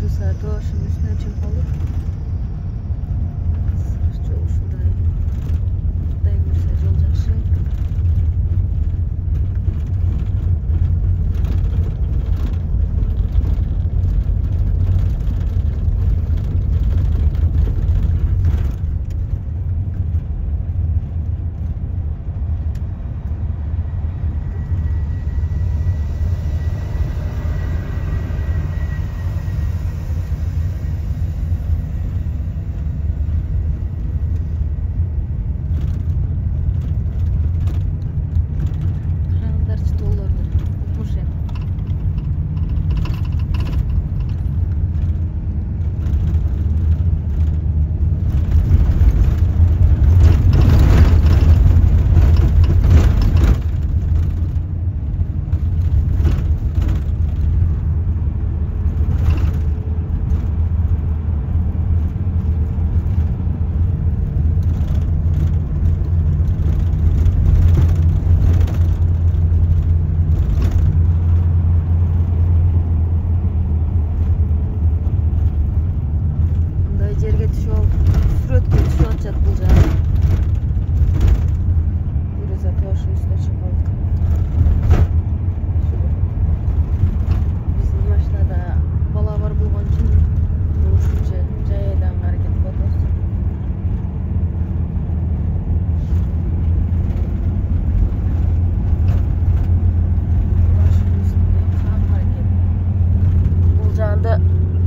буюрса тоошун үстүнө чыгып калдык. Жол ушундай. Кудай буюрса жол жакшы.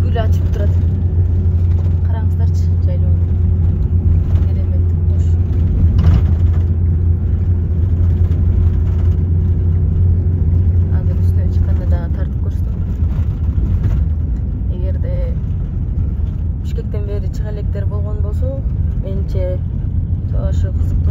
Gül açıp duradi. Караңыздарчы, жайлоону. Кереметтик кош. Азыр үстүнө чыкканда дагы тартып көрсөм. Эгерде Бишкектен бери чыга электер болгон болсо, менимче ошо кызыктуу